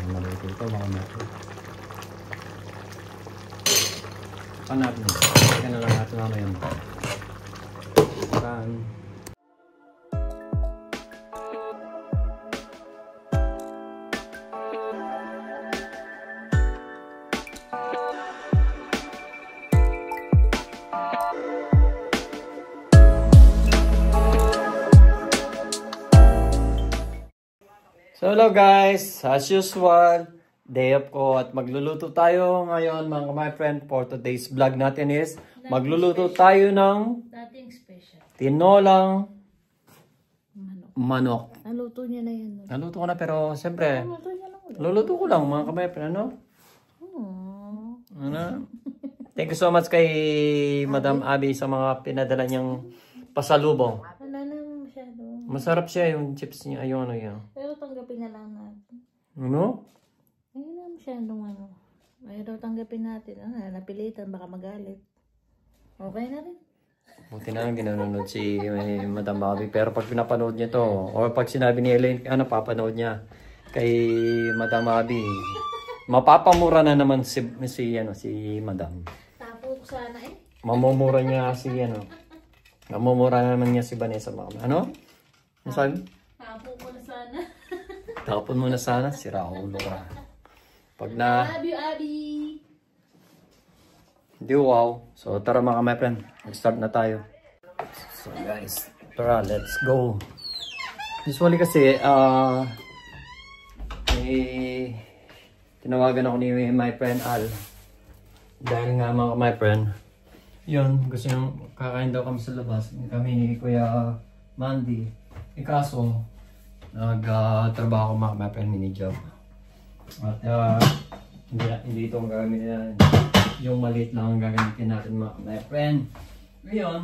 Maluto ito mga kapatid. Saka natin. Kaya na lang natin mamaya. Saan? So hello guys, as usual, day off ko at magluluto tayo ngayon mga my friend. For today's vlog natin is magluluto tayo ng dating special. Tinolang manok. Naluto niya na yan. Naluto ko na pero siyempre, luluto ko lang mga my friend, ano? Ano? Thank you so much kay Madam Abby sa mga pinadala niyang pasalubong. Wala na masyado. Masarap siya yung chips niya, ayun ano yan. Pero tanggapin na lang natin. Ano? Ayun na masyadong ano. Pero tanggapin natin. Napilitan, baka magalit. Okay na rin. Buti na lang ginanonood si Madam Abby. Pero pag pinapanood niya to, o pag sinabi ni Elaine, ano papanood niya kay Madam Abby, mapapamura na naman si Madam. Tapo ko sana eh. Mamumura niya si mamumura na naman niya si Vanessa. Ano? Ano sabi? Tapo ko na sana. Tapon mo na sana, sira ulo ka. Pag na... Love you, Abby! Di wow. So tara mga my friend, mag-start na tayo. So guys, tara, let's go. Usually kasi, tinawagan ako ni my friend Al. Dahil nga mga my friend, yun, gusto niyang kakain daw kami sa labas. Kami ni Kuya Mandy. Kaso, nagtrabaho mga my friend mini-job. At hindi ito ang gagamitin natin. Yung maliit lang ang gagamitin natin mga my friend. Ngayon,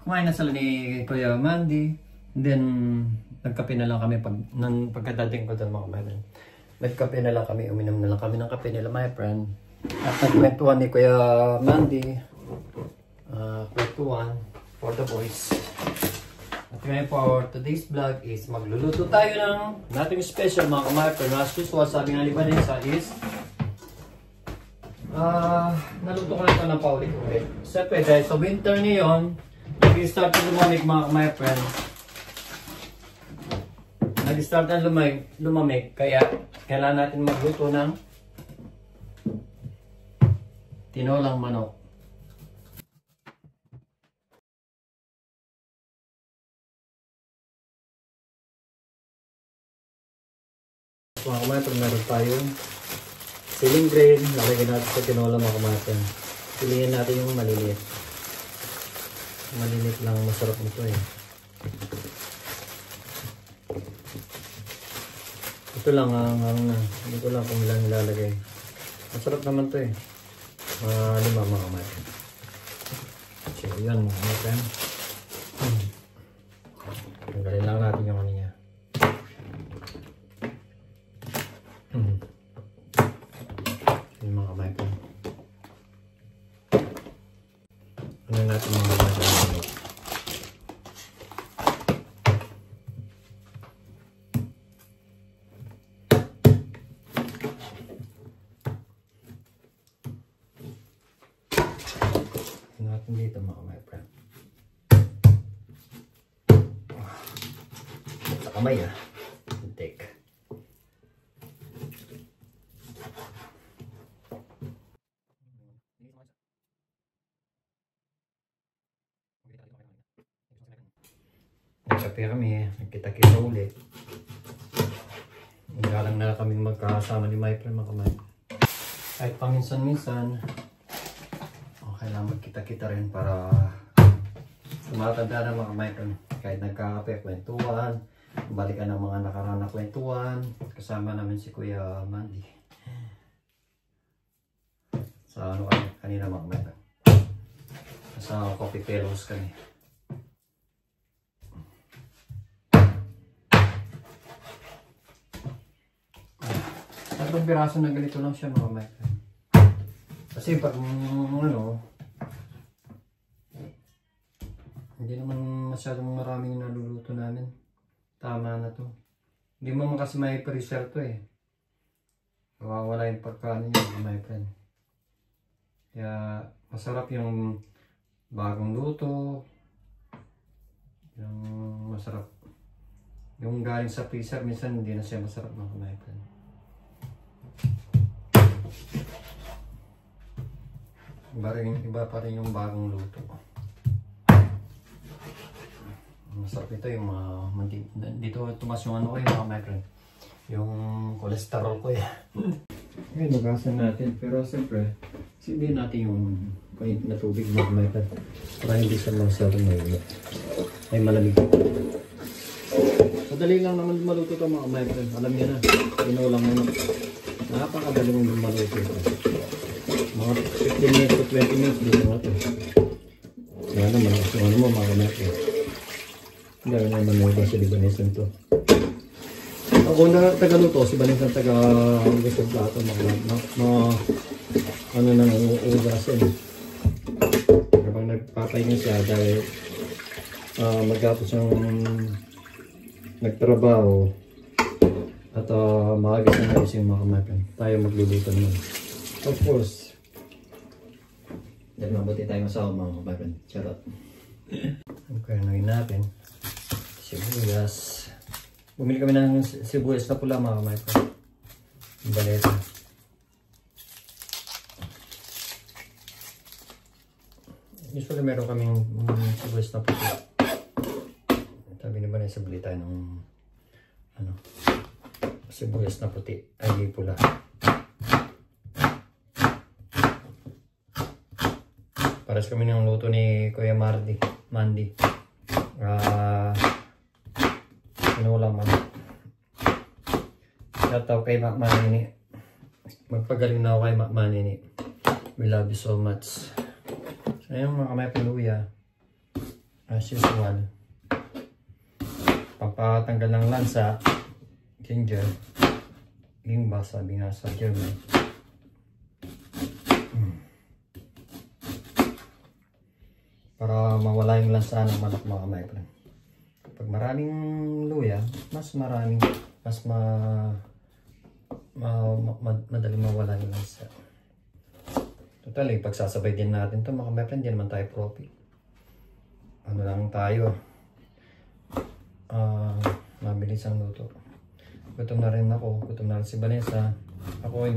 kumain na sila ni Kuya Mandy. And then, nagkape na lang kami pagkadating ko doon mga my friend. Nagkape na lang kami, uminom na lang kami ng kape nila my friend. At nagkwentuhan ni Kuya Mandy. Kwentuhan for the boys. At ngayon for today's vlog is magluluto tayo ng nating special mga my friend. As usual, sabi nga ni Vanessa is naluto ko na ito ng paulit-ulit. Siyempre dahil sa winter ngayon, nag-start na lumamig mga my friend. Nag-start na lumamig, kaya kailangan natin magluto ng tinolang manok. Mga kumain, meron tayong ceiling grain, lalagyan natin sa tinola mga kumain. Pilihan natin yung maliliit. Maliliit lang, masarap nito eh. Ito lang ito lang kung ilang nilalagay. Masarap naman to eh. 5 mga kumain. So yun mga kumain. Tanggalin lang natin yung ano niya. Yung mga kumain. Ano natin mga kumain. Natin dito mga my friend. Sa kamay take. Nagkape kami, nagkita-kita ulit. Magalang na kami magkasama ni my friend mga kamay. Kahit paminsan-minsan, kailangan magkita-kita rin para tumatanda ng mga micron. Kahit nagkakape, kwentuhan, balikan ng mga nakaraan na kwentuhan. Kasama namin si Kuya Mandy. Sa ano kanina mga micron. Sa coffee fellows kami. Tatlong piraso na ganito lang siya mga micron. Kasi pag Hindi naman masyadong maraming naluluto namin. Tama na to. Hindi mo kasi may preserve to eh. Mawawala yung pagkain niya, my friend. Kaya masarap yung bagong luto. Yung masarap. Yung galing sa freezer, minsan hindi na siya masarap mga my friend. Iba pa rin yung bagong luto. Masarap ito yung dito tumas yung ano ko yung mga my friend. Yung cholesterol ko eh. Ngayon magasan natin pero siyempre sindi natin yung mainit na tubig mga my friend. Para hindi siya masyadong ay malamig. Madali lang naman maluto ito mga my friend. Alam niyo na. Inulang mo na. Napakadali mong maluto ito. Mga 15 minutes to 20 minutes dito natin. Kaya naman ano mo mga my friend. Dahil naman mo ba si Libanesan to. Ako na taga-luto, si Libanesan taga-gusto plato, ano nang uugasin. Kapag nagpapahinga siya dahil magkapos siyang nagtrabaho at maaga siya na yung mga kamakan. Tayo magluluto naman. Of course, dahil mabuti tayo masama mga kamakan. Charot. Okay, naging natin. Sibuyas. Bumili kami ng sibuyas na pula mga kamay ko. Yung baleta. Usually meron kaming sibuyas na pula. Sabi naman sa bili tayo ng ano, sibuyas na puti. Ay pula. Pares kami ng luto ni Kuya Mandi. Inulam mo. Shoutout kay Mac Manini. Magpagaling na ako kay Mac Manini. We love you so much. So yung mga kamay piluya, as usual, papatanggal ng lansa, ginger, gingba, sabi nga sa German. Para mawala yung lansa ng manok mga kamay piluya. Pag maraming luya, mas madaling mawala yung lansa. Totally, pagsasabay din natin ito mga kamay, hindi naman tayo profit. Ano lang tayo, mabilis ang luto. Gutom na rin ako, gutom na rin si Vanessa. Ako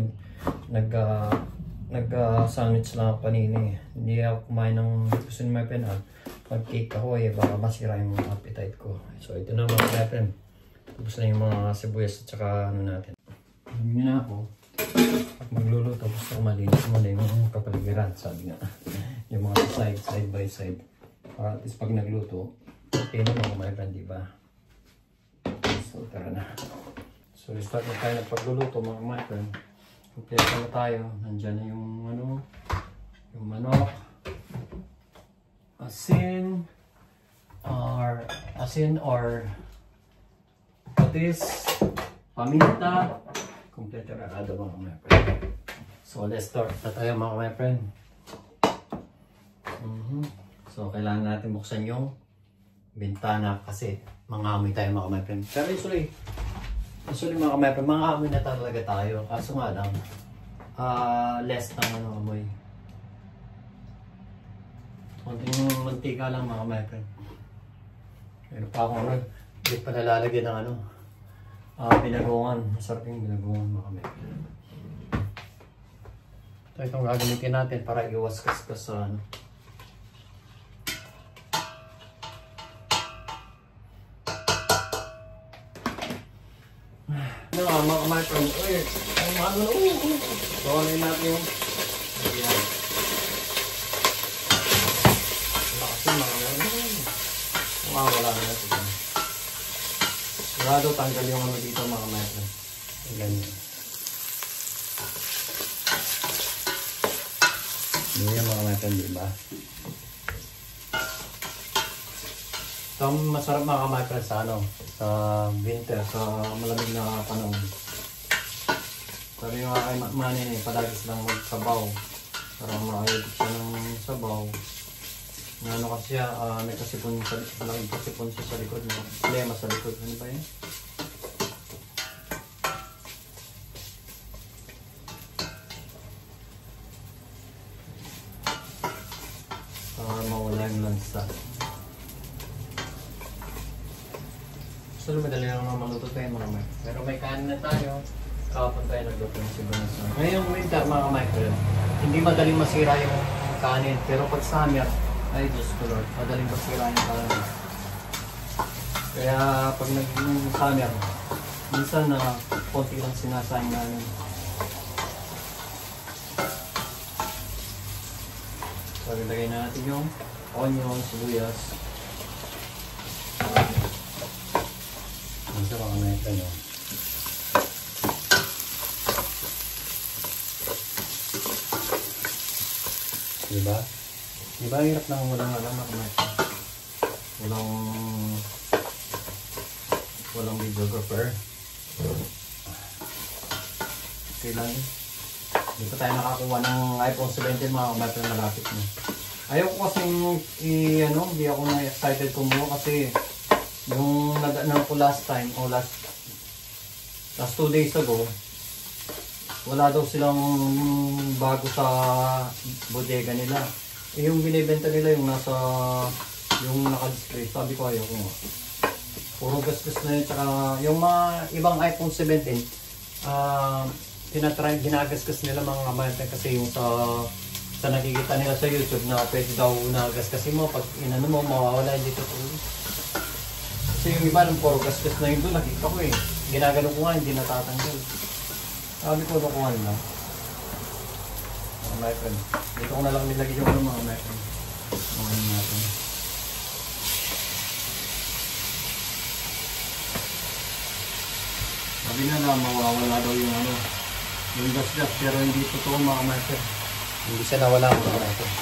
nag-sandwich lang ako kanina eh. Hindi ako kumain ng gusto ni my pen. Pag-cake ako eh, baka masira yung appetite ko. So ito na mga friend. Tapos na yung mga sibuyas at saka ano natin. Alam nyo na ako, pag magluluto, gusto ko malinis muna yung kapaligiran. Sabi nga, yung mga side by side. Para at least pag nagluto, okay na mga friend, diba? So tara na. So start na tayo ng pagluluto mga friend. Kompleto na tayo. Nandyan na yung ano, yung manok. Asin or patis, paminta, kompleto na kada mga friend. So let's start na tayo mga friend. So kailangan natin buksan yung bintana kasi mangamoy tayo mga friend. Pero usually mga friend, mangamoy na talaga tayo. Kaso nga lang, less ng amoy. Konting mantika lang mga my friend. Meron pa akong hindi pa nalalagyan ng binagongan. Masarap yung binagongan mga my friend. So itong gagamitin natin para iwas kaskas sa mga my friend. Bawalin natin yung wala na ito. Sigurado tanggal yung ano dito mga metro. Ganyan. Hindi yung mga metro, diba? Ito masarap mga metro sa sa winter, sa malamig na panahon. Pero yung kay Manin palagi silang magsabaw. Para maayos siya ng sabaw. Ano kasi siya, nagkasipon siya sa likod. Problema sa likod. Ano ba yun? Para mawala yung lansa. So, madali lang naman maluto tayo mga Mike. Pero may kanin na tayo. Kapag tayo nagluto ng sibanasa. Ngayong winter mga Mike, hindi madaling masira yung kanin. Pero pag summer, ay Diyos ko Lord, madaling masira yung kanin. Kaya pag nag-summer, minsan na konti lang sinasayang namin. So, ilagay na natin yung onion, sibuyas. Ang sarap na ito nyo. Diba? Diba hirap na walang walang videographer. Okay lang yun. Hindi pa tayo nakakuha ng iPhone 17 mga kumatay malapit na. Ayaw ko kasing hindi ako na-excited kumuha kasi yung nadaanan ko last time o last 2 days ago, wala daw silang bago sa bodega nila. Yung binibenta nila yung naka-display. Sabi ko ayaw ko nga. Puro gasgas na yun. Tsaka yung mga ibang iPhone 17, ginagasgas nila mga kabayan kasi yung sa nakikita nila sa YouTube na pwede daw na gasgasin mo. Pag inano mo, mawawala dito. Kasi yung iba ng puro gasgas na yun doon, nakita ko eh. Ginagano ko nga, hindi natatanggal. Sabi ko, nakuhan lang. Mga my friend. Dito ko na lang nilagay yung mga my friend. Mga natin. Sabi na mawawala daw yung gas-gas. Pero hindi totoo mga my friend. Hindi siya nawala mga my friend.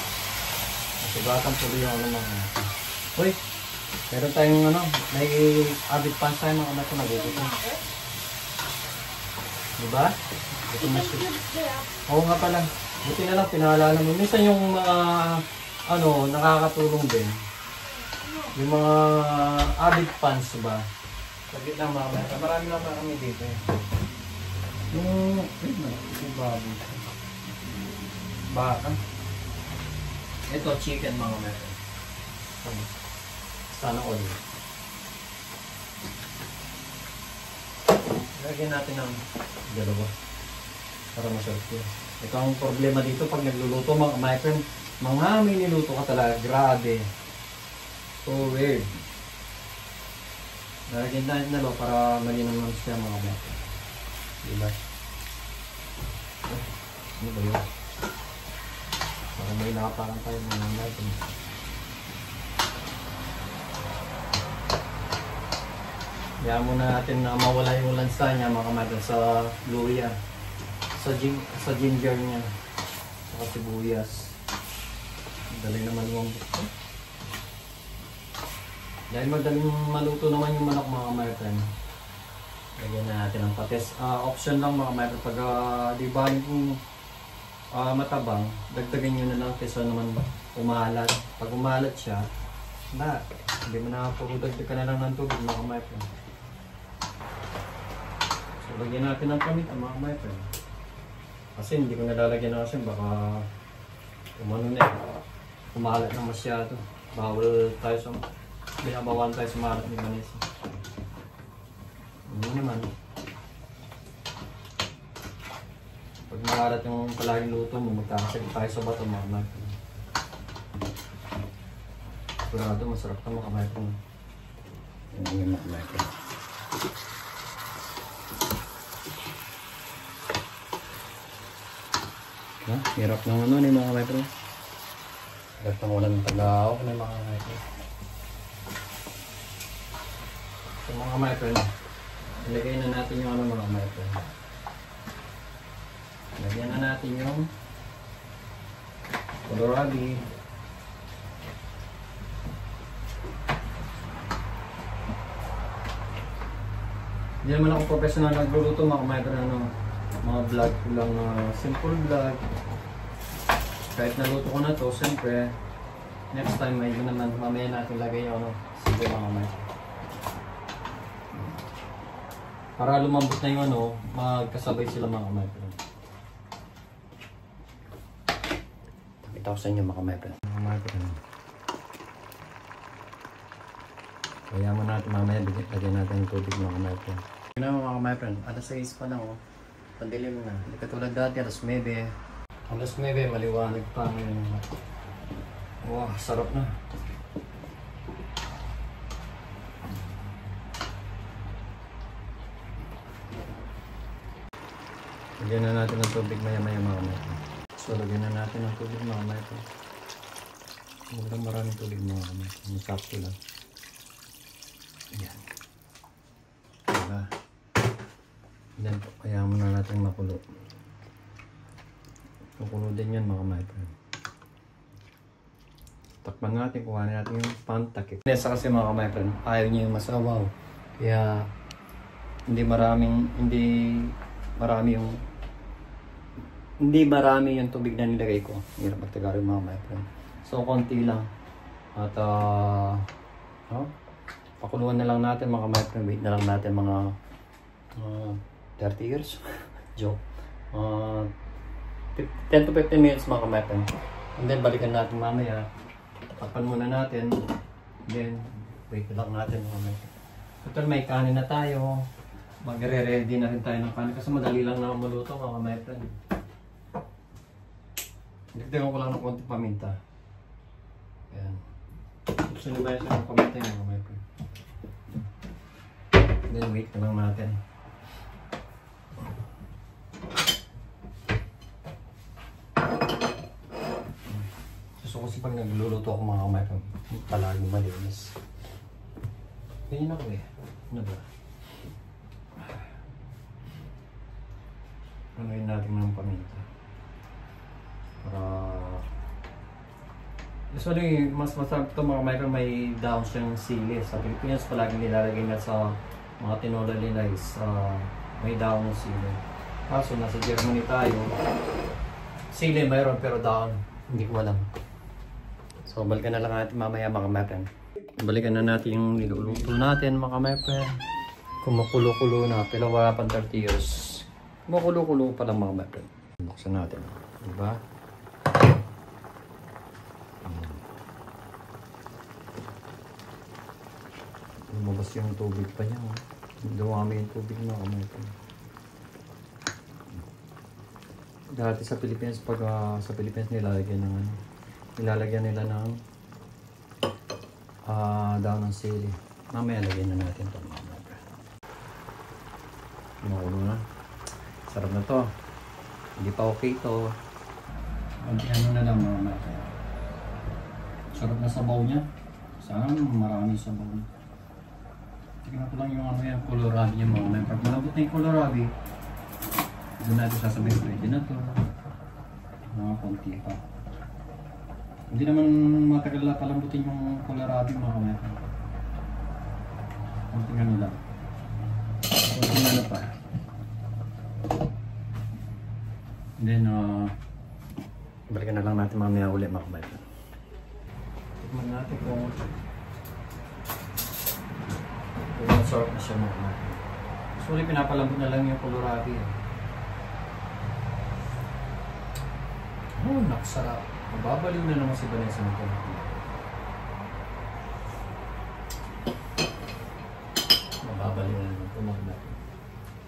Kasi batang tuloy yung mga my friend. Uy! Meron tayong may avid fans tayo mga my friend. Nagugutom. Diba? Ito na siya. Oo nga pala. Buti na lang pinaalala mo. Minsan yung mga nakakatulong din. Yung mga avid fans ba? Saglit lang mga bata. Marami lang kami dito. Yung baboy. Baka. Ito chicken mga bata. Sana all. Lagyan natin ng dalawa para masarap yun. Ito ang problema dito pag nagluluto mga my friend. Mga miniluto ka talaga. Grabe. So weird. Lagyan natin dalawa para malinang lang siya mga my friend. Diba? Ano ba yun? Para may nakaparang tayo mga my friend. Kaya muna natin na mawala yung lansa niya mga kamay sa luya, sa ginger niya, sa sibuyas. Dali naman yung gusto. Dahil madaling maluto naman yung manok mga kamay. Lagyan na natin ang patis. Option lang mga kamay. Pag di ba yung matabang, dagdagan nyo na lang kaysa naman umalat. Pag umalat siya, hindi mo na pagdagdag ka na lang ng tubig mga kamay. So, lagyan natin ng kamit ang mga my friend. Kasi hindi ko nalalagyan na kasi baka umalat na masyado. Bawal tayo sa binabawan tayo sa malat ni Vanessa. Hindi naman. Pag maalat yung palaging luto mo, magkakasagit tayo sa bato mga my friend. Sigurado masarap na mga my friend. Yan yung mga my friend. Hirap ng ni mga my friend. Hirap ng walang tagaw ni mga my friend. So mga my friend, ilagay na natin yung mga my friend. Lagyan na natin yung kohlrabi. Hindi naman ako professional nagluluto mga my friend. Mga vlog ko lang, simple vlog. Kahit naluto ko na to, siyempre Next time may iba naman, mamaya natin lagay yung sige mga kamay. Para lumambot na yung magkasabay sila mga kamay. Pakita ko sa inyo mga kamay. Mga kamay. Kaya mo natin mamaya, lagyan natin yung tubig mga kamay. Yun na mga kamay, alas 6 pa lang pandilim na. Hindi katulad dati, alas 9. Alas 9, maliwanag pa ngayon. Wow, sarap na. Lagyan na natin ng tubig maya-maya mga kamay. So, lagyan na natin ng tubig mga kamay. Huwag lang maraming tubig mga kamay. Sakto lang. Ayan. Diba? Then, kaya muna natin makulo. Makulo din yan mga kamay. Takpan natin, kuhanin natin yung pantakip. Nesa kasi mga kamay, ayaw niya yung masawaw. Kaya, hindi marami yung tubig na nilagay ko. Hirap magtagalog mga kamay. So, konti lang. At, pakuluan na lang natin mga kamay. Wait na lang natin mga 30 years. Joke. 10 to 15 minutes mga kamay. And then, balikan natin mamaya. Tapan muna natin. Then, wait lang natin. Total may kanin na tayo. Magre-ready na rin tayo ng kanin. Kasi madali lang na maluto mga kamay. Dagdagan ko lang ng konting paminta. Ayan. Gusto nyo ba yung sa paminta yung mga kamay. Then, wait na lang natin. So kasi pag nagluluto ako mga kamay, palagi malinis. Ganyan ako eh. Ano ba? Anuin natin ng paminta. Para... Usually, mas masarap ito mga kamay, may dahon siyang sili. Sa Pilipinas, palagi nilalagay na sa mga tinola nila is may dahon ng sili. Kaso nasa Germany tayo, sili mayroon pero dahon hindi ko alam. So, balikan na lang natin mamaya mga kamay. Balikan na natin yung niluluto natin mga kamay. Kumukulo-kulo na. Pero wala pang 30 years. Kumukulo-kulo pa lang mga kamay. Buksan natin. Diba? Lumabas yung tubig pa niya. Dumami yung tubig mga kamay. Dati sa Pilipinas, pag sa Pilipinas nilalagyan nila ng daon ng sili. Mamaya lagyan na natin ito mga kamay. Makulo na. Sarap na to. Hindi pa okay to. Ano na lang mga kamay. Sarap na sabaw niya. Sana marami sabaw niya. Tignan ko lang yung kohlrabi niya mga kamay. Pag malambot na yung kohlrabi, doon natin sasabihin pwede na to. Mga konti pa. Hindi naman matagal na palambutin yung kohlrabi mga kamay. Konting ano lang. Konting ano pa. And then, balikan na lang natin mamaya ulit mga kamay. Tikman natin kung masarap na siya mga kamay. Sulit pinapalambot na lang yung kohlrabi. Oh, nakasarap. Mababaliw na naman si Vanessa nito. Mababaliw na naman ito.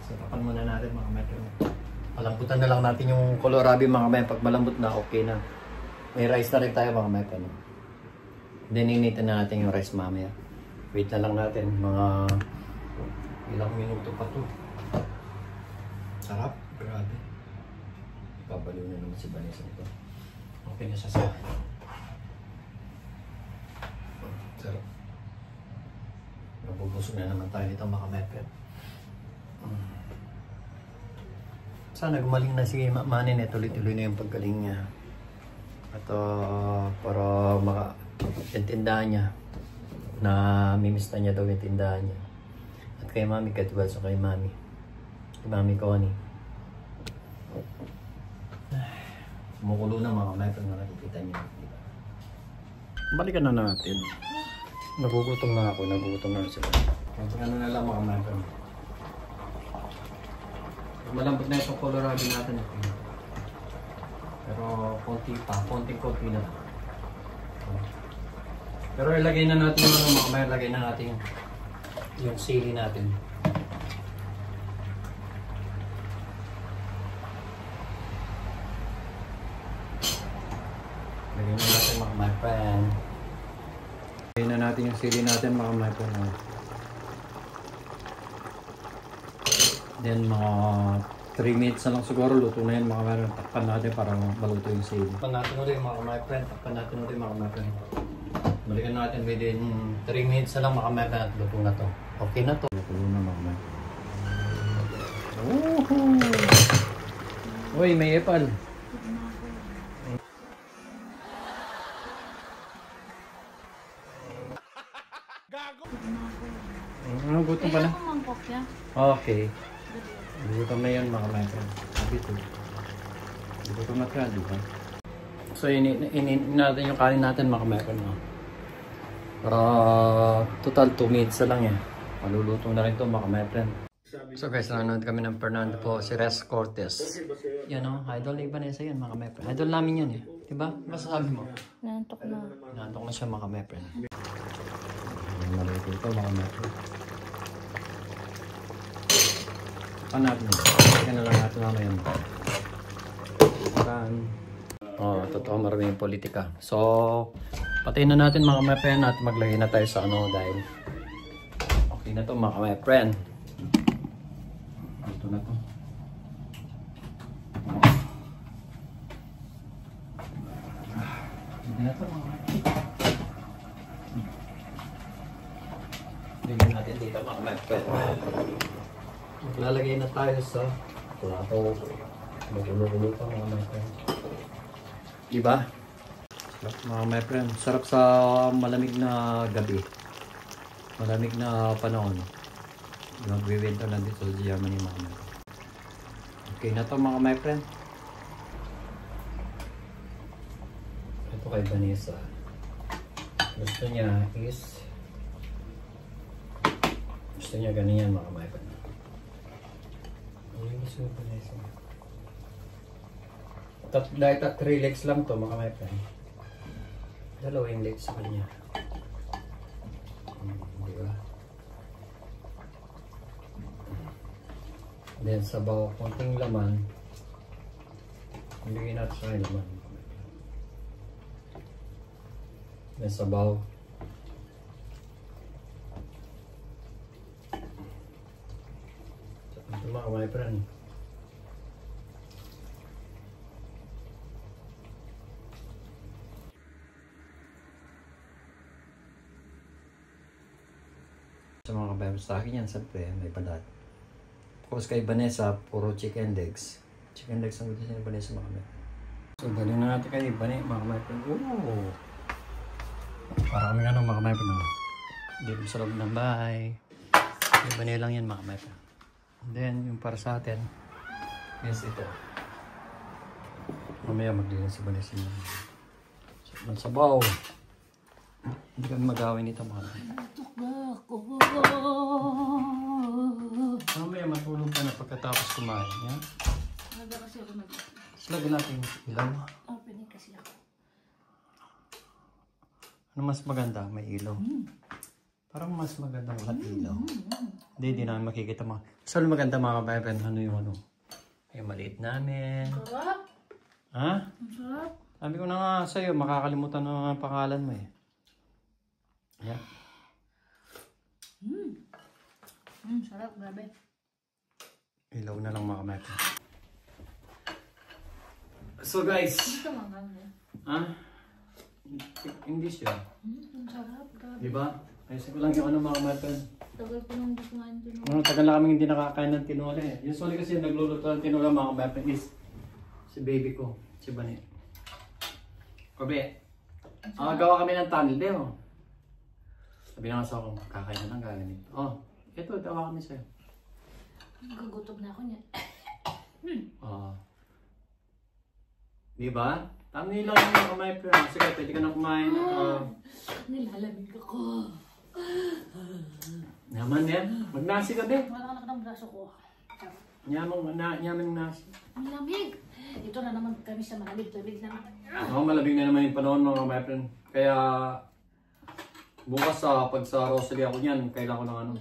So, tapan muna natin mga kamay. Palambutan na lang natin yung kohlrabi mga kamay. Pag malambot na, okay na. May rice na rin tayo mga kamay. Then, initin na natin yung rice mamaya. Wait na lang natin. Mga ilang minuto pa to. Sarap. Grabe. Babaliw na naman si Vanessa nito. Okay na siya sa sarap. Nabubusog na naman tayo dito mga kamay. Sana gumaling na si Manny na tuloy-tuloy na yung paggaling niya. At para maka-tindahan niya na mimista niya daw yung tindahan niya. At kay Mami Katwal so kay Mami. Kay Mami Connie. Kumukulo na mga kamay pero nakikita niyo. Balikan na natin. Nagugutom na ako, nagugutom na sila. Ano na lang mga makan. Malambot na itong kohlrabi natin. Pero konting-konti na. Pero ilagay na natin yung mga kamay, ilagay na natin yung sili natin. Lagyan na natin mga my friend. Lagyan na natin yung sili natin mga my friend. Then mga 3 minutes na lang siguro luto na yan mga my friend. Takpan natin para maluto yung sili. Takpan natin ulit mga my friend. Takpan natin ulit mga my friend. Balikan natin within 3 minutes na lang mga my friend. Luto na to. Okay na to. Luto na mga my friend. Uy, may epal. Gutom pa na? Okay. Gutom na yun mga my friend. Sabi ko. Gutom na ka, di ba? So, inin natin yung kanin natin mga my friend. Para total 2 minutes na lang yan. Maluluto na rin ito mga my friend. So guys, nanonood kami ng Fernando po, si Res Cortez. Yan o, idol ni Vanessa yan mga my friend. Idol namin yan eh. Diba? Masasabi mo? Nantok na. Nantok na siya mga my friend. Maluluto ito mga my friend. Natin. Kaya na lang natin mamaya. Totoo maraming politika. So, patayin na natin mga my friend at maglagay na tayo sa ano dahil okay na to mga my friend. Ito na to. Ito na to mga my friend. Lagyan natin dito mga my friend. Lalagay na tayo sa plato. Magulo-gulo pa mga my friend. Diba? Sarap mga my friend. Sarap sa malamig na gabi. Malamig na panahon. Nagwiwinter na dito sa Germany mga my friend. Okay na to mga my friend. Ito kay Vanessa. Gusto niya ganyan mga my friend. Dahil 3 legs lang to mga my friend. Dalawa yung legs sa kanya. Diba? Then sa bawah konting laman. Hindi natin sa laman. Then sa bawah. Ito mga my friend. Sa mga kabayan sa akin yan, siyempre may balat. Tapos kay Vanessa, puro chicken legs. Chicken legs ang gusto niya Vanessa mga kabayan. So, galing na natin kay Vanessa mga kabayan. Oh! Para kami mga kabayan. Dito sa loob ng bahay. Kay Vanessa lang yan mga kabayan. Then, yung para sa atin, yes, ito. Mamaya maglinis si Vanessa niya. Sa baw. Hindi kami mag-away nito mga kabayan. Mamaya matulog ka na pagkatapos kumain. Yan. Naga kasi ako Lagyan natin yung ilaw. Opening kasi ako. Ano mas maganda? May ilaw. Parang mas maganda walang ilaw. Hindi namin makikita mga. So maganda mga kabayan. Ano yung ano? Yung maliit namin. Sarap. Ha? Sarap. Sabi ko na nga sa'yo, makakalimutan na ang pangalan mo eh. Yeah. Sarap, grabe. Ilaw na lang mga kabayan. So guys. Ito mga Ha? Hindi siya. Ang sarap, grabe. Diba? Ayusin ko lang yung ano mga kabayan. Tagal ko nang gusto nga yung tinula. Tagal na kami hindi nakakain ng tinola eh. Usually kasi nagluluto ng tinola mga kabayan is si baby ko, si Bani. Kobe, gawa kami ng tunnel din oh. Sabi na nga sa ako, kakain na lang gaganit. Oh, ito, gawa kami sa'yo. Gugutom na ako niya. Diba? Tangi lang yung mga my friend. Sige, pwede ka na kumain. Nilalamig ako. Naman yan. Magnasi ka din. Wala ka ng braso ko. Nyamang nasi. Ang lamig. Ito na naman kami sa malamig-lamig na. Oo, malabing na naman yung panahon mga my friend. Kaya bukas pag sa Rosalie ako niyan, kailangan ko ng ano.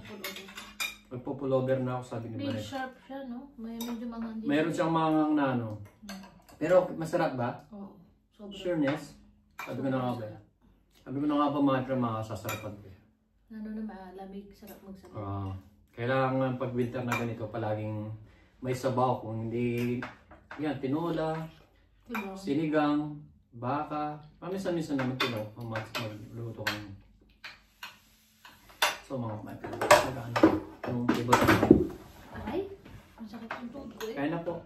Magpo-pullover na ako, sabi ni Big Manet. sharp siya, no? May medyo mga hindi. Mayroon siyang mga na ano. Pero masarap ba? Oo. Sobrang. Sureness? Sabi ko na nga ba? Sabi ko na nga ba mga friend, makasasarapan ko. Ano na malamig, sarap magsabaw. Kailangan pag winter na ganito, palaging may sabaw. Kung hindi, yan, tinola, Diba? sinigang, baka. Paminsan-minsan naman tino, magluto kami. So mga kapatid, nag-ano, yung ibot na. Ay, ang sakit yung tuhod ko eh. Kaya na po.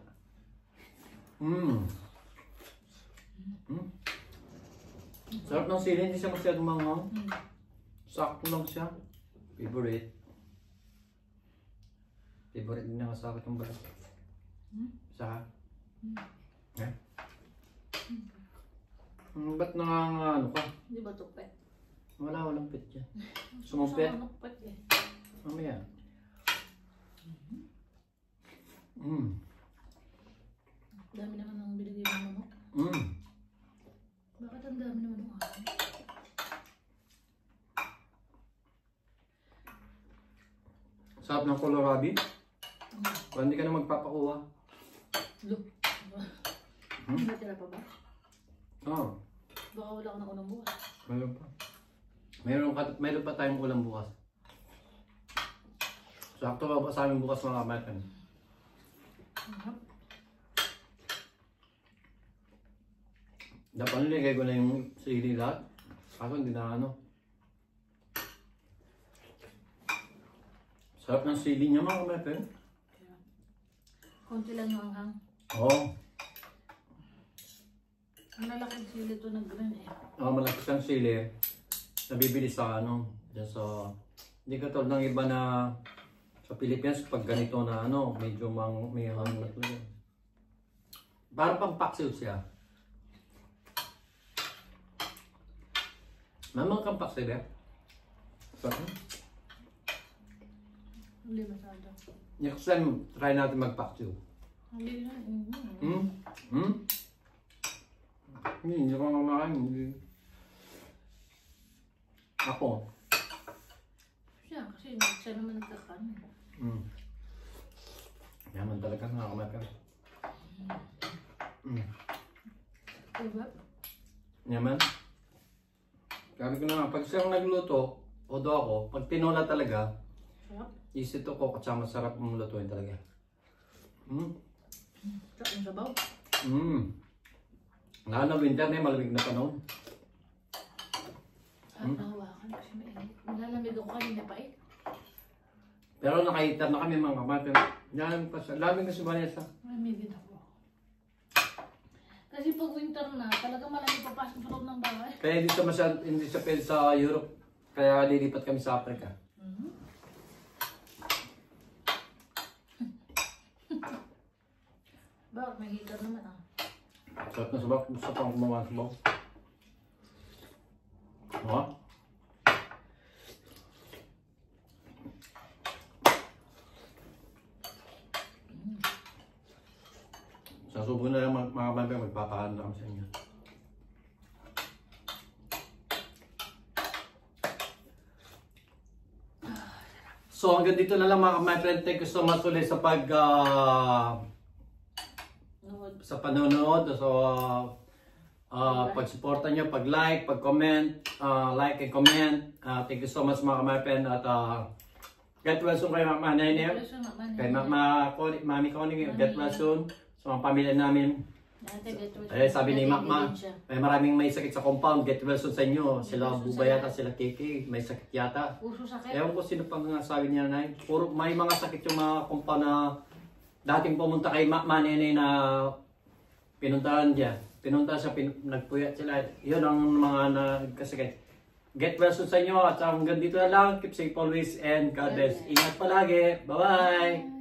Sarap ng sili, hindi siya masyadong manghang. Sakto lang siya. Favorite. Favorite din nga sa akin itong balat. Sa eh? Ba't ano ka? Di ba tupet? Walang pit yan. Sumumpit? Sumupet eh. Mamaya. Dami naman ang binigay mo manok. Bakit ang dami naman ang akin? Sarap ng kohlrabi. Kung hindi ka na magpapakuha. Look. Natira pa ba? Oo. Baka wala ka ng unang bukas. Meron pa. Meron pa tayong ulam bukas. Sakto ba sa amin bukas mga kamatan? Dapat niligay ko na yung sili lahat. Kaso hindi na ano. Sarap ng sili niya mga kamatan. Konti lang yung anghang. Oo. Ang lalaking sili ito ng green eh. Malaki siyang sili. Nabibili sa ano. Dyan sa... Hindi ka tulad ng iba na sa Pilipinas pag ganito na ano, medyo may hangin na tuloy. Parang pang paksiw siya. Mamang kang paksiw eh. Sarap. Hindi masyado. Next time, try natin magpaksiw. Hindi na. Hindi ko kumakain. Ako. Siya, kasi siya naman nagkakain. Yaman talaga nga kumakain. Diba? Yaman? Sabi ko na nga, pag siyang nagluto, odo ako, pag tinola talaga, Sarap. isito ko at saka masarap mong lutuin talaga. Sarap yung sabaw. Lalo na winter na malamig na panahon. At nahawakan kasi mainit. Nilalamig ako kanina pa eh. Pero nakahitar na kami mga kamatan. Lamig kasi Vanessa. Malamigin ako. Kasi pag winter na, talaga malamig papasok sa loob ng bahay. Kaya hindi siya pwede sa Europe. Kaya lilipat kami sa Africa. Bakit? May heater naman ah. Sarap na sabaw. Gusto pang kumawa ng sabaw. Sasubok na lang mga kabambay, magpapakaan na kami sa inyo. So hanggang dito na lang mga my friend. Thank you so much ulit sa sa panonood. So pag-suporta nyo, pag-like, pag-comment, like and comment. Thank you so much mga my friend. At get well soon kay Mama Nene, kay Mami Connie, get well soon sa mga pamilya namin. Sabi ni Mama, may maraming may sakit sa compound, get well soon sa inyo. Sila Buba yata, sila Kiki, may sakit yata. Puso sakit. Ewan ko sino pang sabi niya na puro may mga sakit yung mga compound na dating pumunta kay Mama Nene na pinuntahan siya. Nagpuyat sila. Yun ang mga nagkasakit. Get well soon sa inyo at hanggang dito na lang. Keep safe always and God bless. Ingat palagi. Bye-bye!